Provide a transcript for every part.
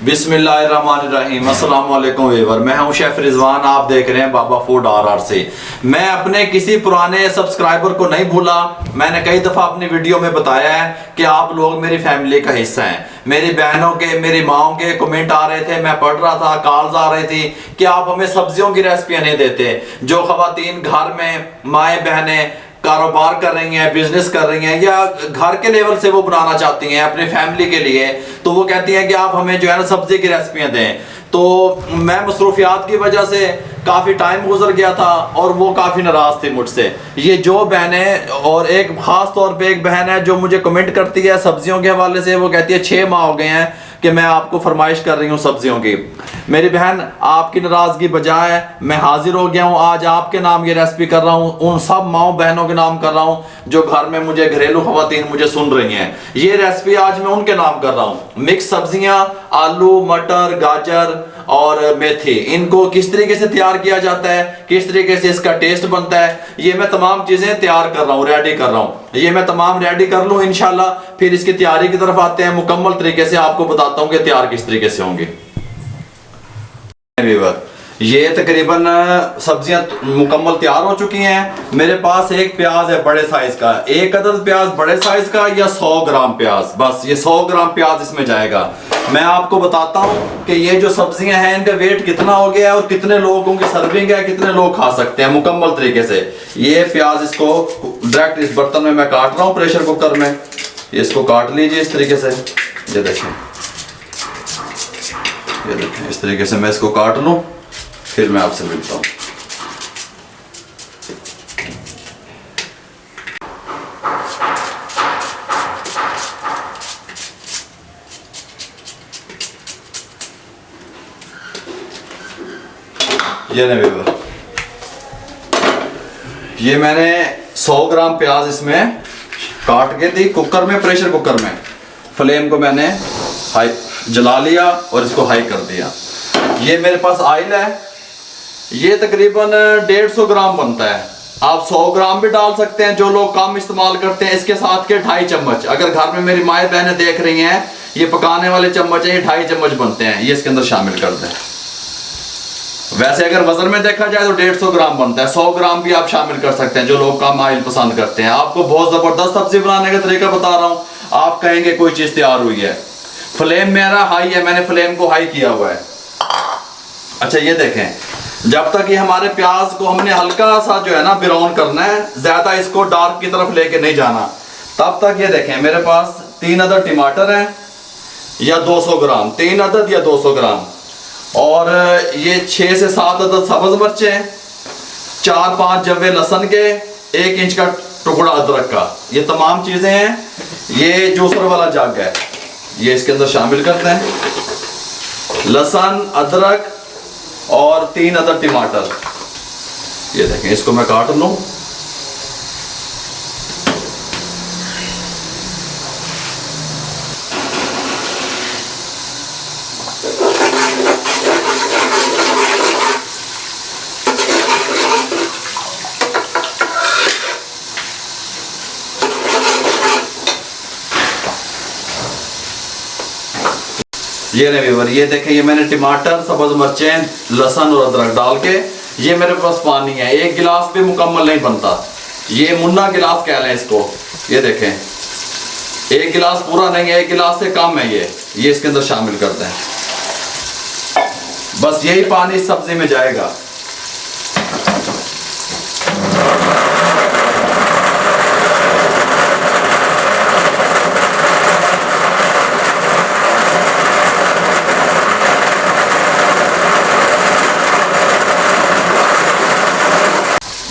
बिस्मिल्लाहिर्रहमानिर्रहीम। अस्सलाम वालेकुम वीवर, मैं हूं शेफ रिजवान। आप देख रहे हैं बाबा फूड RR से। मैं अपने किसी पुराने सब्सक्राइबर को नहीं भूला। मैंने कई दफ़ा अपनी वीडियो में बताया है कि आप लोग मेरी फैमिली का हिस्सा हैं। मेरी बहनों के, मेरी माओ के कमेंट आ रहे थे, मैं पढ़ रहा था, कॉल्स आ रही थी कि आप हमें सब्जियों की रेसिपियाँ नहीं देते। जो ख़वातीन घर में माएँ बहनें कारोबार कर रही हैं, बिजनेस कर रही हैं या घर के लेवल से वो बनाना चाहती हैं अपनी फैमिली के लिए, तो वो कहती हैं कि आप हमें जो है ना सब्जी की रेसिपियां दें। तो मैं मसरूफियात की वजह से काफ़ी टाइम गुजर गया था और वो काफ़ी नाराज़ थी मुझसे। ये जो बहनें, और एक ख़ास तौर पे एक बहन है जो मुझे कमेंट करती है सब्जियों के हवाले से, वो कहती है 6 माह हो गए हैं कि मैं आपको फरमाइश कर रही हूँ सब्जियों की। मेरी बहन, आपकी नाराज़गी बजाय मैं हाजिर हो गया हूँ। आज आपके नाम ये रेसिपी कर रहा हूँ, उन सब माओ बहनों के नाम कर रहा हूँ जो घर में मुझे, घरेलू ख़वातीन मुझे सुन रही हैं। ये रेसिपी आज मैं उनके नाम कर रहा हूँ। मिक्स सब्जियाँ, आलू, मटर, गाजर और मेथी, इनको किस तरीके से तैयार किया जाता है, किस तरीके से इसका टेस्ट बनता है, ये मैं तमाम चीज़ें तैयार कर रहा हूँ, रेडी कर रहा हूँ। ये मैं तमाम रेडी कर लूँ इंशाल्लाह, फिर इसकी तैयारी की तरफ आते हैं। मुकम्मल तरीके से आपको बताता हूँ कि तैयार किस तरीके से होंगे। ये तकरीबन सब्जियां मुकम्मल तैयार हो चुकी हैं। मेरे पास एक प्याज है बड़े साइज का, एक अदद प्याज बड़े साइज का, या 100 ग्राम प्याज, बस ये 100 ग्राम प्याज इसमें जाएगा। मैं आपको बताता हूँ कि ये जो सब्जियां हैं इनका वेट कितना हो गया है और कितने लोगों की सर्विंग है, कितने लोग खा सकते हैं मुकम्मल तरीके से। ये प्याज, इसको डायरेक्ट इस बर्तन में मैं काट रहा हूँ, प्रेशर कुकर में। इसको काट लीजिए इस तरीके से। ये देखें, ये देखें, इस तरीके से मैं इसको काट लूँ, फिर मैं आपसे मिलता हूँ। ये नहीं वीवर, ये मैंने 100 ग्राम प्याज इसमें काट के दी कुकर में, प्रेशर कुकर में। फ्लेम को मैंने हाई जला लिया और इसको हाई कर दिया। ये मेरे पास ऑयल है, ये तकरीबन 150 ग्राम बनता है। आप 100 ग्राम भी डाल सकते हैं जो लोग कम इस्तेमाल करते हैं। इसके साथ के 2.5 चम्मच, अगर घर में मेरी माएँ बहनें देख रही हैं, ये पकाने वाले चम्मच है, ये 2.5 चम्मच बनते हैं, ये इसके अंदर शामिल कर दें। वैसे अगर वजन में देखा जाए तो 150 ग्राम बनता है, 100 ग्राम भी आप शामिल कर सकते हैं जो लोग कम ऑयल पसंद करते हैं। आपको बहुत ज़बरदस्त सब्जी बनाने का तरीका बता रहा हूँ, आप कहेंगे कोई चीज़ तैयार हुई है। फ्लेम मेरा हाई है, मैंने फ्लेम को हाई किया हुआ है। अच्छा, ये देखें, जब तक ये हमारे प्याज को हमने हल्का सा जो है ना ब्राउन करना है, ज़्यादा इसको डार्क की तरफ लेके नहीं जाना, तब तक। ये देखें, मेरे पास 3 अदद टमाटर हैं या 200 ग्राम, 3 अदद या 200 ग्राम, और ये 6 से 7 अदद सब्ज़ मिर्चें, 4-5 जवे लहसुन के, 1 इंच का टुकड़ा अदरक का। ये तमाम चीज़ें हैं। ये जूसर वाला जग है, ये इसके अंदर शामिल करते हैं। लहसुन, अदरक और 3 अदद टमाटर। ये देखें, इसको मैं काट लूं। ये नहीं वीवर, ये देखें, ये मैंने टमाटर, सब्ज़ मिर्चें, लहसुन और अदरक डाल के, ये मेरे पास पानी है। 1 गिलास भी मुकम्मल नहीं बनता, ये मुन्ना गिलास कह लें इसको। ये देखें, 1 गिलास पूरा नहीं है, 1 गिलास से कम है ये इसके अंदर शामिल करते हैं। बस यही पानी इस सब्जी में जाएगा।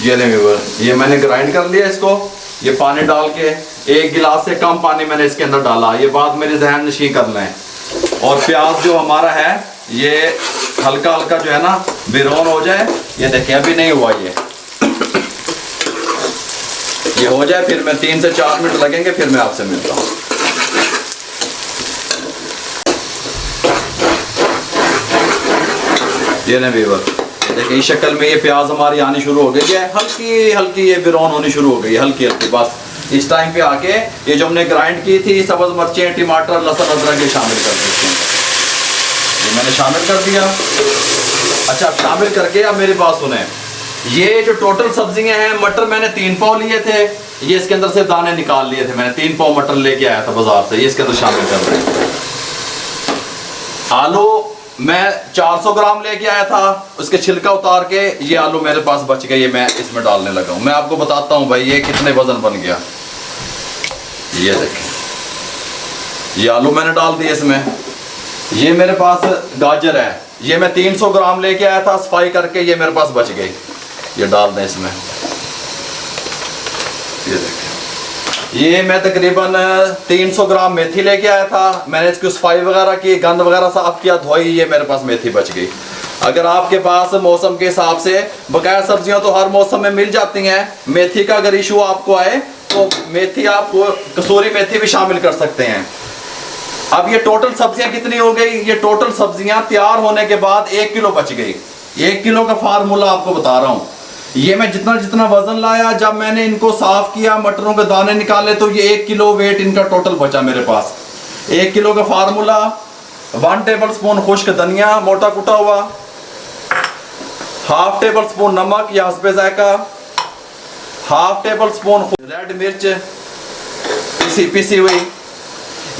ये नहीं वीवर, ये मैंने ग्राइंड कर लिया इसको। ये पानी डाल के 1 गिलास से कम पानी मैंने इसके अंदर डाला। ये बात मेरे जहन नशीं कर लें। और प्याज जो हमारा है ये हल्का हल्का जो है ना ब्राउन हो जाए। ये देखिए, अभी नहीं हुआ, ये हो जाए, फिर मैं 3 से 4 मिनट लगेंगे, फिर मैं आपसे मिलता हूँ। ये नहीं वीवर, देखिए इस शक्ल में ये प्याज हमारी आनी शुरू हो गई है, हल्की हल्की ये ब्राउन होनी शुरू हो गई है, हल्की हल्की। बस इस टाइम पे आके ये जो हमने ग्राइंड की थी सब्ज़ मिर्चें, टमाटर, लहसुन, अदरक ये शामिल कर देते हैं। ये मैंने शामिल कर दिया। अच्छा, शामिल करके अब मेरी बात सुने, ये जो टोटल सब्जियां हैं, मटर मैंने 3 पाव लिए थे, ये इसके अंदर से दाने निकाल लिए थे मैंने, 3 पाव मटर लेके आया था बाजार से, ये इसके अंदर शामिल कर रहे हैं। आलू मैं 400 ग्राम लेके आया था, उसके छिलका उतार के ये आलू मेरे पास बच गए, ये मैं इसमें डालने लगा हूँ। मैं आपको बताता हूँ भाई ये कितने वजन बन गया। ये देखें, ये आलू मैंने डाल दिए इसमें। ये मेरे पास गाजर है, ये मैं 300 ग्राम लेके आया था, सफाई करके ये मेरे पास बच गई, ये डाल दें इसमें। ये देखें, ये मैं तकरीबन 300 ग्राम मेथी लेके आया था, मैंने इसकी सफाई वगैरह की, गंद वगैरह साफ किया, धोई, ये मेरे पास मेथी बच गई। अगर आपके पास मौसम के हिसाब से बकाया सब्जियां तो हर मौसम में मिल जाती हैं, मेथी का अगर इशू आपको आए तो मेथी आप कसूरी मेथी भी शामिल कर सकते हैं। अब ये टोटल सब्जियां कितनी हो गई, ये टोटल सब्जियां तैयार होने के बाद 1 किलो बच गई। 1 किलो का फार्मूला आपको बता रहा हूँ। ये मैं जितना जितना वजन लाया, जब मैंने इनको साफ किया, मटरों के दाने निकाले, तो ये 1 किलो वेट इनका टोटल बचा मेरे पास। 1 किलो का फार्मूला, 1 टेबल स्पून खुश्क धनिया मोटा कुटा हुआ, 1/2 टेबल स्पून नमक या हस्बे जायका, 1/2 टेबल स्पून रेड मिर्च पिसी हुई,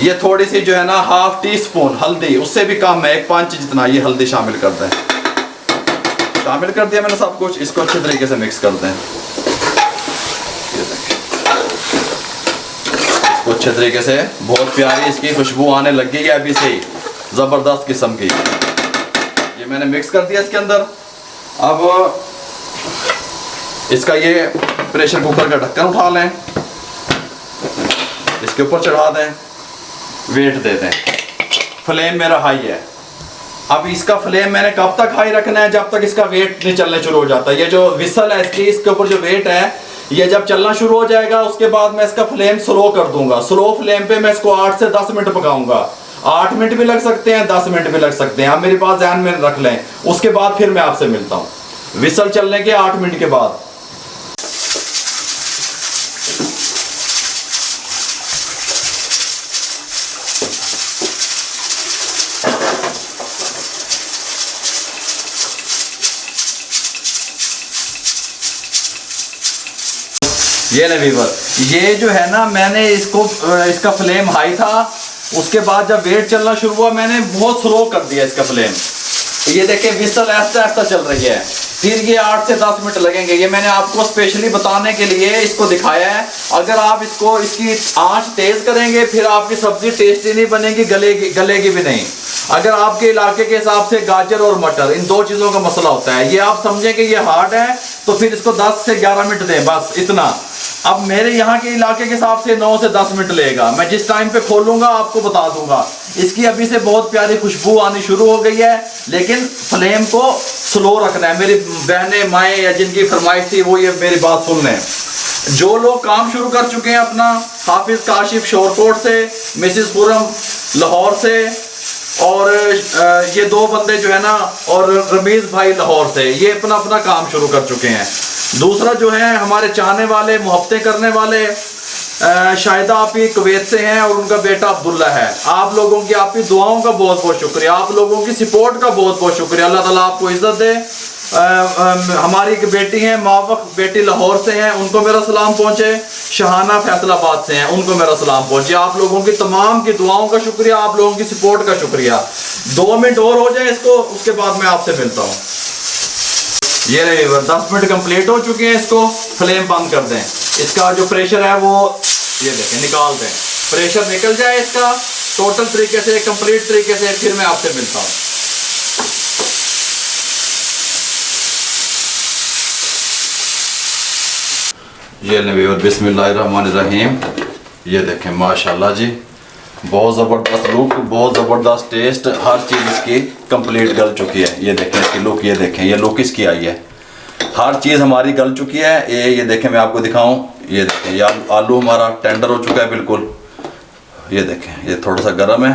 ये थोड़ी सी जो है ना 1/2 टीस्पून हल्दी, उससे भी कम है, 1 पंच जितना, ये हल्दी शामिल कर दें। शामिल कर दिया मैंने सब कुछ, इसको अच्छे तरीके से मिक्स कर दें। ये देखिए, इसको अच्छे तरीके से, बहुत प्यारी इसकी खुशबू आने लग गई है अभी से ही, ज़बरदस्त किस्म की। ये मैंने मिक्स कर दिया इसके अंदर। अब इसका ये प्रेशर कुकर का ढक्कन उठा लें, इसके ऊपर चढ़ा दें, वेट दे दें। फ्लेम मेरा हाई है। अब इसका फ्लेम मैंने कब तक हाई रखना है, जब तक इसका वेट नहीं चलने शुरू हो जाता। ये जो विसल है इसकी, इसके ऊपर जो वेट है, ये जब चलना शुरू हो जाएगा, उसके बाद मैं इसका फ्लेम स्लो कर दूंगा। स्लो फ्लेम पे मैं इसको 8 से 10 मिनट पकाऊंगा। 8 मिनट भी लग सकते हैं, 10 मिनट भी लग सकते हैं, आप मेरे पास ध्यान में रख लें। उसके बाद फिर मैं आपसे मिलता हूँ विसल चलने के 8 मिनट के बाद। ये ना वीवर, ये जो है ना, मैंने इसको इसका फ्लेम हाई था, उसके बाद जब वेट चलना शुरू हुआ मैंने बहुत स्लो कर दिया इसका फ्लेम। ये देखिए विसल ऐसा ऐसा चल रही है, फिर ये 8 से 10 मिनट लगेंगे। ये मैंने आपको स्पेशली बताने के लिए इसको दिखाया है। अगर आप इसको इसकी आंच तेज करेंगे, फिर आपकी सब्जी टेस्टी नहीं बनेगी, गलेगी भी नहीं। अगर आपके इलाके के हिसाब से गाजर और मटर, इन 2 चीज़ों का मसला होता है, ये आप समझें कि ये हार्ड है, तो फिर इसको 10 से 11 मिनट दें, बस इतना। अब मेरे यहाँ के इलाके के हिसाब से 9 से 10 मिनट लेगा। मैं जिस टाइम पे खोलूंगा आपको बता दूंगा। इसकी अभी से बहुत प्यारी खुशबू आनी शुरू हो गई है, लेकिन फ्लेम को स्लो रखना है। मेरी बहनें माएँ या जिनकी फरमाइश थी वो ये मेरी बात सुन लें। जो लोग काम शुरू कर चुके हैं अपना, हाफिज काशिफ शोरकोट से, मिसिस पुरम लाहौर से, और ये 2 बंदे जो है ना, और रमीज भाई लाहौर से, ये अपना अपना काम शुरू कर चुके हैं। दूसरा जो है हमारे चाहने वाले, मुहब्बतें करने वाले, शाहिदा आपी कुवैत से हैं और उनका बेटा अब्दुल्ला है। आप लोगों की आपकी दुआओं का बहुत बहुत शुक्रिया, आप लोगों की सपोर्ट का बहुत बहुत शुक्रिया। अल्लाह ताला आपको इज्जत दे। हमारी एक बेटी हैं मावक, बेटी लाहौर से हैं, उनको मेरा सलाम पहुँचे। शहाना फैसलाबाद से हैं, उनको मेरा सलाम पहुँचे। आप लोगों की तमाम की दुआओं का शुक्रिया, आप लोगों की सपोर्ट का शुक्रिया। 2 मिनट और हो जाए इसको, उसके बाद मैं आपसे मिलता हूँ। ये रहे 10 मिनट कंप्लीट हो चुके हैं। इसको फ्लेम बंद कर दें। इसका जो प्रेशर है वो ये देखें, निकाल दें। प्रेशर निकल जाए इसका टोटल तरीके से, कंप्लीट तरीके से, फिर मैं आपसे मिलता हूँ। ये नबी बिस्मिल्लाहिर्रहमानिर्रहीम। ये देखें माशाल्लाह जी, बहुत ज़बरदस्त लुक, बहुत ज़बरदस्त टेस्ट, हर चीज़ इसकी कंप्लीट गल चुकी है। ये देखें इसकी लुक, ये देखें ये लुक इसकी आई है, हर चीज़ हमारी गल चुकी है। ये देखें, मैं आपको दिखाऊं, ये देखें ये आलू हमारा टेंडर हो चुका है बिल्कुल। ये देखें ये थोड़ा सा गर्म है।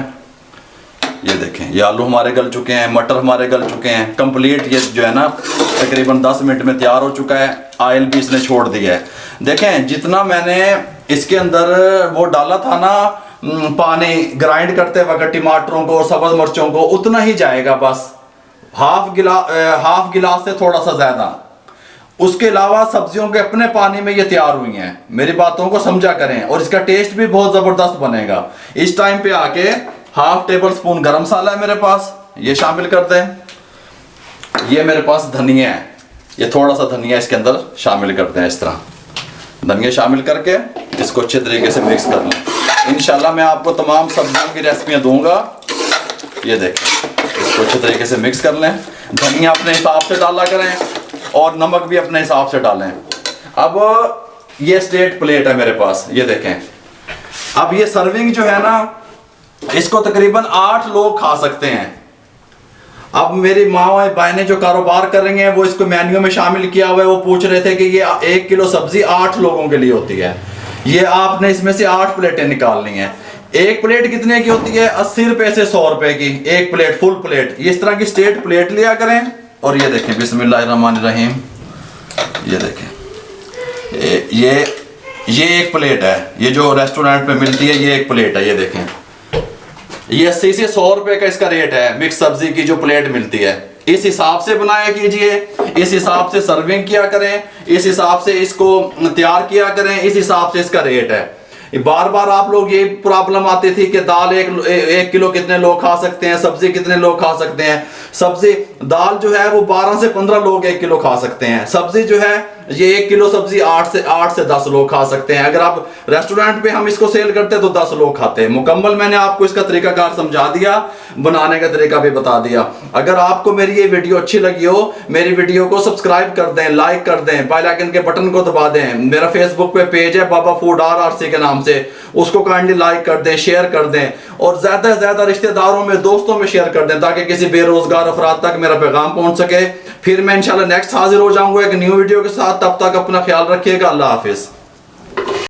ये देखें ये आलू हमारे गल चुके हैं, मटर हमारे गल चुके हैं कंप्लीट। ये जो है ना तकरीबन 10 मिनट में तैयार हो चुका है। ऑयल भी इसने छोड़ दिया है। देखें जितना मैंने इसके अंदर वो डाला था ना पानी ग्राइंड करते वक्त टमाटरों को और सब्ज मिर्चों को, उतना ही जाएगा बस, हाफ गिलास से थोड़ा सा ज्यादा। उसके अलावा सब्जियों के अपने पानी में ये तैयार हुई हैं। मेरी बातों को समझा करें, और इसका टेस्ट भी बहुत जबरदस्त बनेगा। इस टाइम पे आके हाफ टेबल स्पून गरम मसाला है मेरे पास, ये शामिल कर दें। ये मेरे पास धनिया है, ये थोड़ा सा धनिया इसके अंदर शामिल करते हैं। इस तरह धनिया शामिल करके इसको अच्छे तरीके से मिक्स कर लें। इंशाल्लाह मैं आपको तमाम सब्जियों की रेसिपियां दूंगा। ये देखें, इसको अच्छे तरीके से मिक्स कर लें। धनिया अपने हिसाब से डाला करें और नमक भी अपने हिसाब से डालें। अब ये स्टेट प्लेट है मेरे पास, ये देखें। अब ये सर्विंग जो है ना, इसको तकरीबन 8 लोग खा सकते हैं। अब मेरी माँ और बहनें जो कारोबार कर रही हैं वो इसको मेन्यू में शामिल किया हुआ है। वो पूछ रहे थे कि ये 1 किलो सब्जी 8 लोगों के लिए होती है। ये आपने इसमें से 8 प्लेटें निकालनी है। एक प्लेट कितने की होती है? 80 रुपए से 100 रुपए की एक प्लेट, फुल प्लेट। इस तरह की स्टेट प्लेट लिया करें। और ये देखें, बिस्मिल्लाहिर्रहमानिर्रहीम, ये देखें, ये एक प्लेट है। ये जो रेस्टोरेंट पे मिलती है ये एक प्लेट है। ये देखें, ये 80 से 100 रुपए का इसका रेट है। मिक्स सब्जी की जो प्लेट मिलती है, इस हिसाब से बनाया कीजिए, इस हिसाब से सर्विंग किया करें, इस हिसाब से इसको तैयार किया करें, इस हिसाब से इसका रेट है। बार बार आप लोग ये प्रॉब्लम आती थी कि दाल एक किलो कितने लोग खा सकते हैं, सब्जी कितने लोग खा सकते हैं। सब्जी दाल जो है वो 12 से 15 लोग 1 किलो खा सकते हैं। सब्जी जो है ये 1 किलो सब्जी 8 से 10 लोग खा सकते हैं। अगर आप रेस्टोरेंट पे हम इसको सेल करते हैं तो 10 लोग खाते हैं। मुकम्मल मैंने आपको इसका तरीकाकार समझा दिया, बनाने का तरीका भी बता दिया। अगर आपको मेरी ये वीडियो अच्छी लगी हो, मेरी वीडियो को सब्सक्राइब कर दें, लाइक कर दें, बेल आइकन के बटन को दबा दें। मेरा फेसबुक पे पेज है बाबा फूड RRC के नाम से, उसको काइंडली लाइक कर दें, शेयर कर दें और ज्यादा से ज्यादा रिश्तेदारों में, दोस्तों में शेयर कर दें ताकि किसी बेरोजगार अफराद तक मेरा पैगाम पहुंच सके। फिर मैं इंशाल्लाह नेक्स्ट हाजिर हो जाऊंगा एक न्यू वीडियो के साथ। तब तक अपना ख्याल रखिएगा। अल्लाह हाफिज।